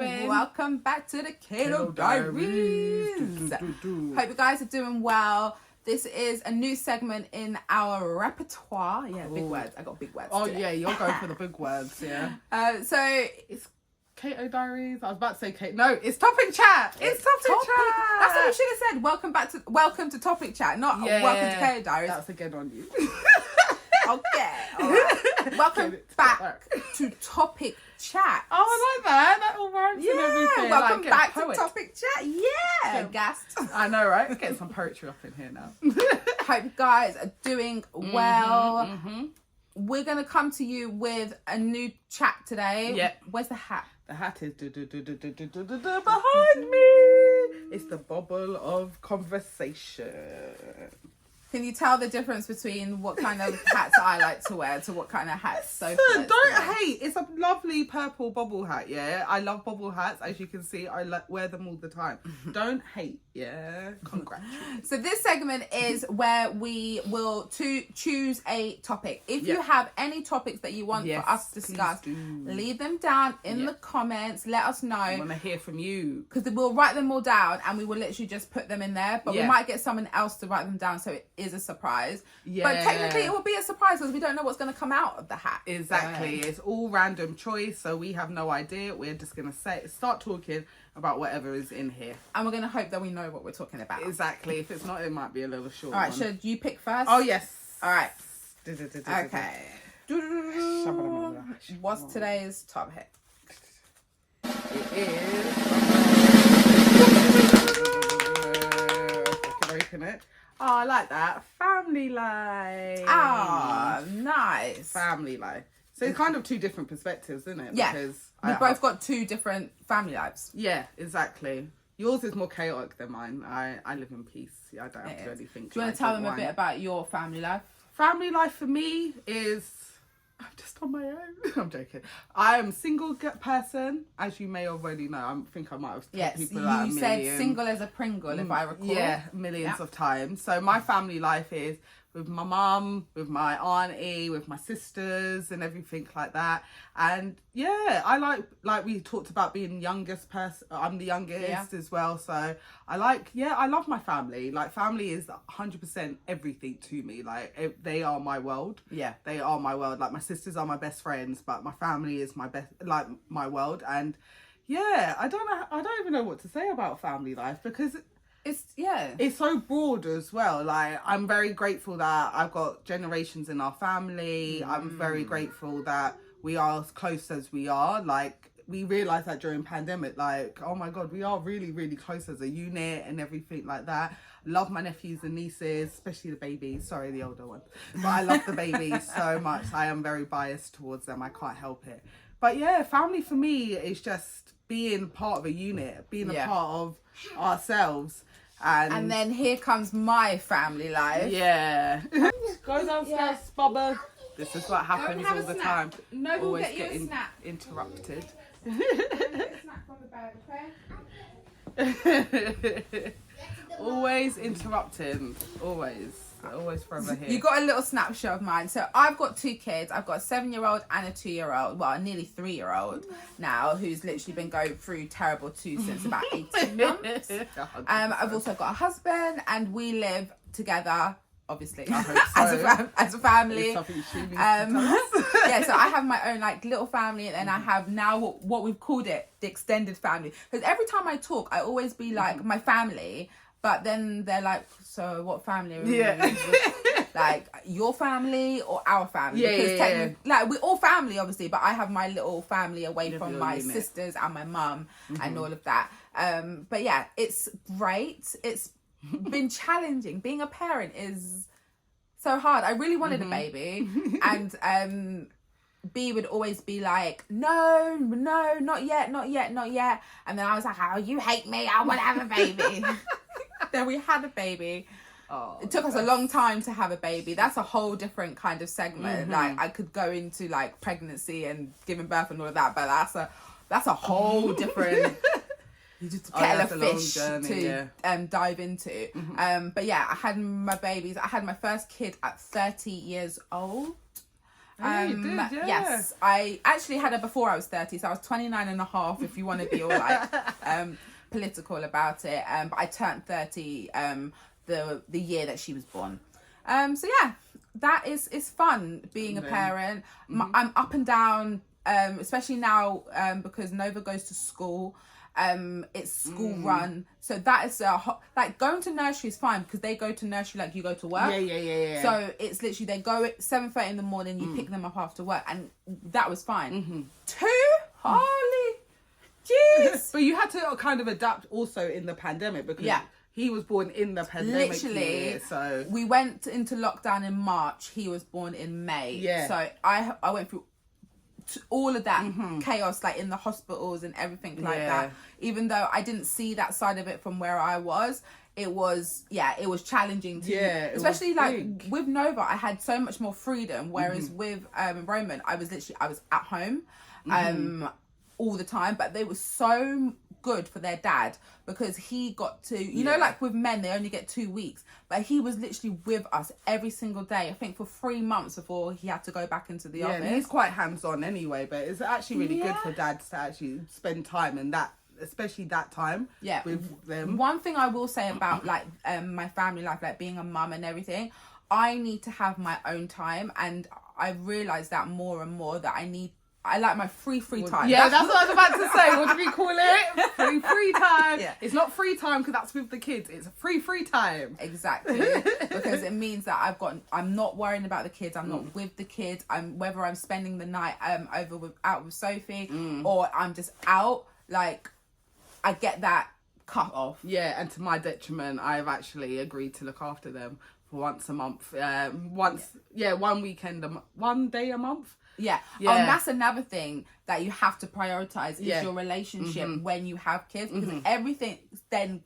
doing? Welcome back to the Cato Diaries. Hope you guys are doing well. This is a new segment in our repertoire. Yeah, big words. I got big words. Oh today. yeah, you're going for the big words, yeah. So It's Cato Diaries. I was about to say Kate. No, it's Topic Chat. It's Topic Chat. That's what you should have said. Welcome to Topic Chat, not welcome to Cato Diaries. That's again on you. Okay. All right. Welcome back to Topic Chat. Oh, I like that. That all rhymes and everything. Welcome like, back poet. to Topic Chat. Yeah. Gassed. I know, right? We're getting some poetry up in here now. Hope you guys are doing well. We're going to come to you with a new chat today. Yep. Where's the hat? The hat is behind me. It's the bubble of conversation. Can you tell the difference between what kind of hats I like to wear to what kind of hats Sophie likes Don't to wear? hate. It's a lovely purple bobble hat, yeah? I love bobble hats. As you can see, I wear them all the time. Don't hate, yeah? Congratulations. So this segment is where we will choose a topic. If you have any topics that you want for us to discuss, leave them down in the comments. Let us know. I want to hear from you. Because we'll write them all down and we will literally just put them in there. But we might get someone else to write them down so it is a surprise. But technically it will be a surprise because we don't know what's going to come out of the hat. Exactly. It's all random choice, so we have no idea. We're just going to start talking about whatever is in here. And we're going to hope that we know what we're talking about. Exactly. If it's not, it might be a little short. All right, should you pick first? Oh, yes. All right. Okay. What's today's topic? It is... I can open it. Oh, I like that. Family life. Ah, nice. Family life. So it's kind of two different perspectives, isn't it? Yeah. Because we both got two different family lives. Yeah, exactly. Yours is more chaotic than mine. I live in peace. Yeah, I don't have to really think. Do you want to tell them a bit about your family life? Family life for me is... I'm just on my own. I'm joking. I am a single person, as you may already know. I think I might have told people that you said single as a Pringle, if I recall. Yeah, millions of times. So my family life is with my mum, with my auntie, with my sisters and everything like that. And yeah, I like we talked about being youngest person. I'm the youngest as well. So I love my family. Like family is 100% everything to me. Like they are my world. Yeah. They are my world. Like my sisters are my best friends, but my family is my best, like my world. And yeah, I don't even know what to say about family life because it's so broad as well. Like I'm very grateful that I've got generations in our family. I'm very grateful that we are as close as we are. Like we realized that during pandemic, like, oh my God, we are really, really close as a unit and everything like that. Love my nephews and nieces, especially the babies. Sorry, the older ones. But I love the babies so much. I am very biased towards them. I can't help it. But yeah, family for me is just being part of a unit, being a part of ourselves. And then here comes my family life. Yeah. Go downstairs, Bubba. This is what happens all the time. No, we'll Always get you a getting snack. interrupted. Get a snack from the bag, okay? Always interrupting. Always forever here. You got a little snapshot of mine. So I've got two kids. I've got a 7-year-old and a 2-year-old. Well, a nearly 3-year-old now, who's literally been going through terrible two since about 18 months. I've also got a husband, and we live together, obviously, I hope so. as a family. So I have my own like little family, and then I have now what we've called it the extended family. Because every time I talk, I always be like my family. But then they're like, so what family are we in? Like, your family or our family? Like, we're all family, obviously, but I have my little family away from my sisters and my mum and all of that. But yeah, it's great. It's been challenging. Being a parent is so hard. I really wanted a baby. And B would always be like, no, not yet. And then I was like, oh, you hate me. I want to have a baby. Then we had a baby. Oh, it took us a long time to have a baby. That's a whole different kind of segment. Like I could go into like pregnancy and giving birth and all of that, but that's a whole different kettle of fish to dive into. But yeah, I had my babies. I had my first kid at 30 years old. Oh, you did, yeah. Yes, I actually had her before I was 30, so I was 29 and a half, if you want to be all like political about it. But I turned 30 the year that she was born. So yeah, that is fun being a parent. I'm up and down, especially now because Nova goes to school. It's school run, so that is like going to nursery is fine because they go to nursery like you go to work. Yeah. So it's literally they go at 7:30 in the morning, you pick them up after work, and that was fine. 2 holy jeez. But you had to kind of adapt also in the pandemic because he was born in the pandemic Literally, year, so we went into lockdown in March. He was born in May. Yeah. So I went through all of that chaos, like in the hospitals and everything like that. Even though I didn't see that side of it from where I was, it was challenging to especially like with Nova I had so much more freedom, whereas with Roman I was at home all the time, but they were so good for their dad because he got to you know, like with men they only get 2 weeks, but he was literally with us every single day, I think for 3 months before he had to go back into the office. And he's quite hands-on anyway, but it's actually really good for dads to actually spend time in that, especially that time with them. One thing I will say about like my family life, like being a mum and everything, I need to have my own time, and I realised that more and more that I like my free time. Yeah, that's what I was about to say. What do we call it? Free time. Yeah. It's not free time because that's with the kids. It's free time. Exactly. Because it means that I'm not worrying about the kids. I'm not with the kids. Whether I'm spending the night out with Sophie or I'm just out. Like, I get that cut off. Yeah, and to my detriment, I've actually agreed to look after them for once a month. One weekend, one day a month. Yeah. And that's another thing that you have to prioritize is your relationship when you have kids, because everything then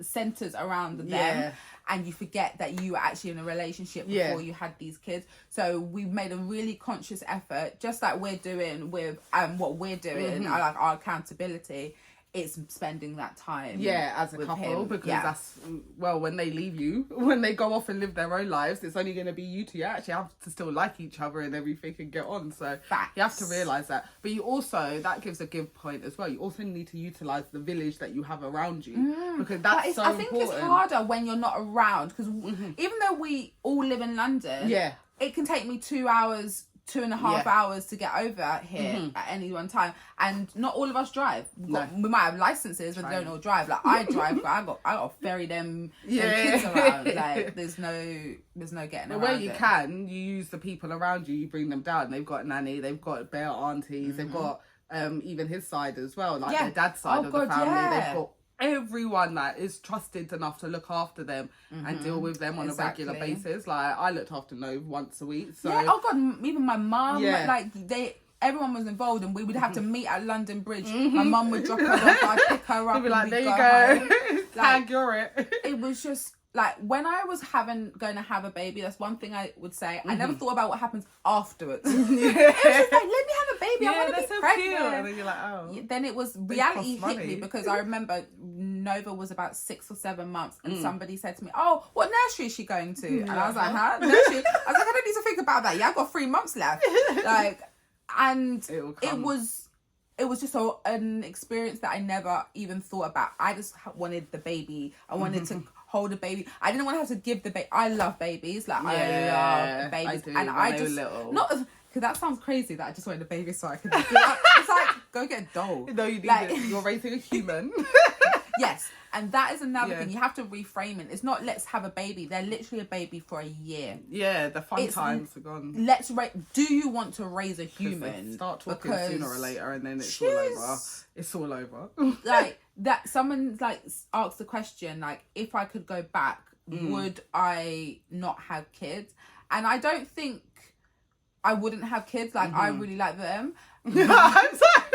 centers around them, and you forget that you were actually in a relationship before you had these kids. So we've made a really conscious effort, just like we're doing with what we're doing, like our accountability. It's spending that time as a couple, because that's when they leave you, when they go off and live their own lives, it's only going to be you two. You actually have to still like each other and everything and get on, so you have to realise that. But you also, that gives a give point as well, you also need to utilise the village that you have around you, because that's so important. I think it's harder when you're not around, because even though we all live in London, it can take me 2 hours, 2.5 hours to get over here at any one time, and not all of us drive. We might have licenses, but they don't all drive. Like I drive, but I got to ferry them kids around. Like there's no getting around. Where you can, you use the people around you. You bring them down. They've got nanny. They've got bare aunties. They've got even his side as well, like their dad's side of the family. They've got everyone that is trusted enough to look after them and deal with them on a regular basis. Like I looked after Nove once a week. So even my mum, everyone was involved, and we would have to meet at London Bridge. My mum would drop her off, I'd pick her up, be like, and there you go. Tag, you're it. It was just like when I was going to have a baby, that's one thing I would say. I never thought about what happens afterwards. It was just like, let me have a baby. I want to be so pregnant. Cute. And then you're like, oh. Then it was reality hit me, because I remember Nova was about 6 or 7 months, and somebody said to me, "Oh, what nursery is she going to?" And I was like, "Huh? Nursery?" I was like, "I don't need to think about that. Yeah, I've got 3 months left." Like, and it was just an experience that I never even thought about. I just wanted the baby. I wanted to hold a baby. I didn't want to have to give the baby. I love babies. Like I love babies, and I just not because that sounds crazy that I just wanted a baby so I could. It's like go get a doll. No, you need it. You're raising a human. Yes, and that is another thing. You have to reframe it. It's not let's have a baby. They're literally a baby for a year. Yeah, the fun times are gone. Do you want to raise a human? Start talking sooner or later, and then it's all over. It's all over. Like that. Someone like asked the question, like, if I could go back, would I not have kids? And I don't think I wouldn't have kids. Like I really like them. I'm sorry.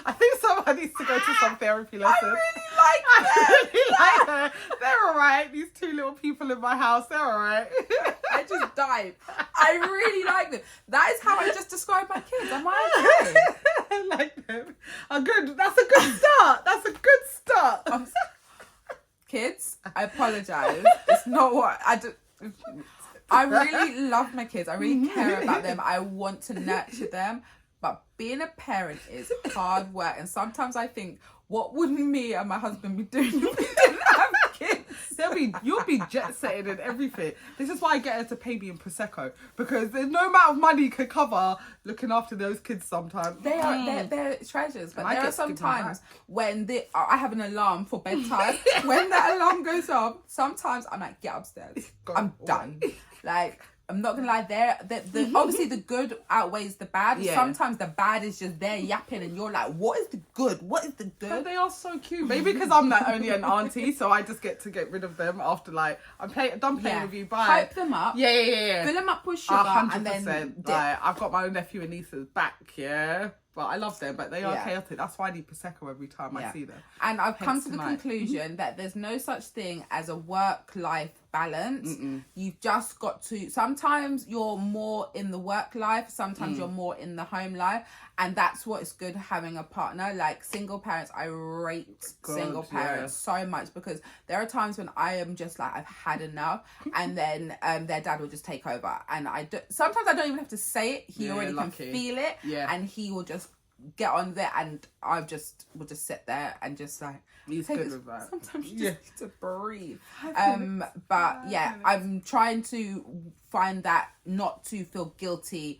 I think someone needs to go to some therapy lessons. I really like them. They're alright. These 2 little people in my house, they're alright. I just died. I really like them. That is how I just describe my kids. Am I okay? I like them. Good. That's a good start. That's a good start. Kids, I apologise. It's not what I do. I really love my kids. I really care about them. I want to nurture them. But being a parent is hard work. And sometimes I think, what would me and my husband be doing if we didn't have kids? You'll be jet setting and everything. This is why I get her to pay me in Prosecco, because there's no amount of money could cover looking after those kids sometimes. They're treasures, but there are some give them times when I have an alarm for bedtime. When that alarm goes off, sometimes I'm like, get upstairs. I'm done. Like, I'm not gonna lie, the obviously the good outweighs the bad. Yeah. Sometimes the bad is just there yapping and you're like, what is the good? What is the But good? they are so cute. Maybe because I'm not only an auntie, so I just get to get rid of them after, like, done playing with you. Bye. Hype them up. Yeah. Fill them up with sugar 100%. and then dip. Like, I've got my own nephew and nieces back, yeah. But I love them, but they are chaotic. That's why I need Prosecco every time I see them. And I've come to the tonight. conclusion that there's no such thing as a work-life balance. You've just got to, sometimes you're more in the work life, sometimes you're more in the home life, and that's what is good having a partner. Like, single parents, I rate single parents so much, because there are times when I am just like, I've had enough, and then their dad will just take over, and sometimes I don't even have to say it. He already can feel it, and he will just get on there, and I will just sit there and just like, He's good with that. sometimes you just need to breathe. But yeah, I'm trying to find that not to feel guilty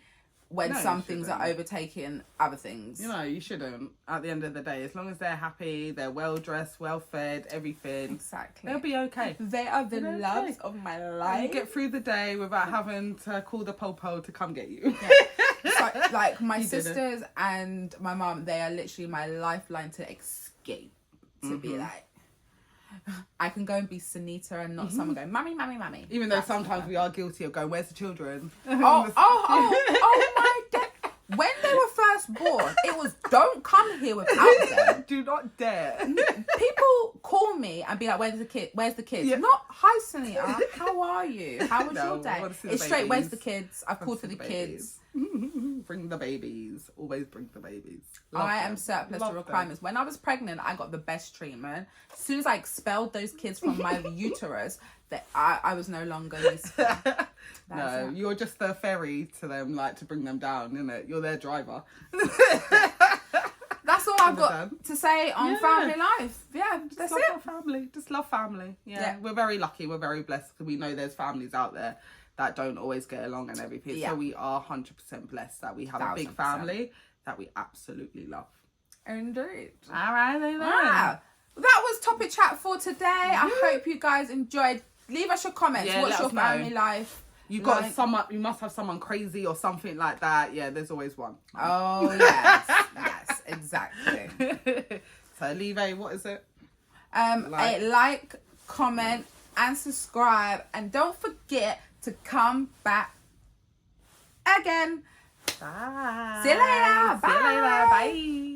when some things are overtaking other things. You know, you shouldn't. At the end of the day, as long as they're happy, they're well dressed, well fed, everything, Exactly. they'll be okay. They are the loves of my life. You get through the day without having to call the popo to come get you. So, like, my sisters and my mum, they are literally my lifeline to escape. To be like, I can go and be Sunita and not someone going, mummy, mummy, mummy. Even though sometimes we are guilty of going, where's the children? Oh my God. When they were first born, it was, don't come here without them. Do not dare. People call me and be like, where's the kid? Where's the kids? Yeah. Not, hi Sunita, how are you? How was No, your day? I wanna see the It's straight, where's babies. the kids? I've called for the kids. Bring the babies. Always bring the babies. Love I them. am surplus Love to them. requirements. When I was pregnant, I got the best treatment. As soon as I expelled those kids from my uterus, that I was no longer useful. No, you're just the ferry to them, like, to bring them down, innit? You're their driver. That's all I've got to say on family life. Yeah, that's love it. our family. Just love family. Yeah. We're very lucky. We're very blessed, because we know there's families out there that don't always get along and everything. Yeah. So we are 100% blessed that we have a big 1000%. family that we absolutely love. Indeed. All right, then. Wow. That was Topic Chat for today. I hope you guys enjoyed. Leave us your comments. Yeah, What's let your us know. family life? You got like? someone. You must have someone crazy or something like that. Yeah, there's always one. Oh, yes. Yes, exactly. So leave a, what is it? A like, comment, and subscribe. And don't forget to come back again. Bye. See you later. See you later. Bye. Bye.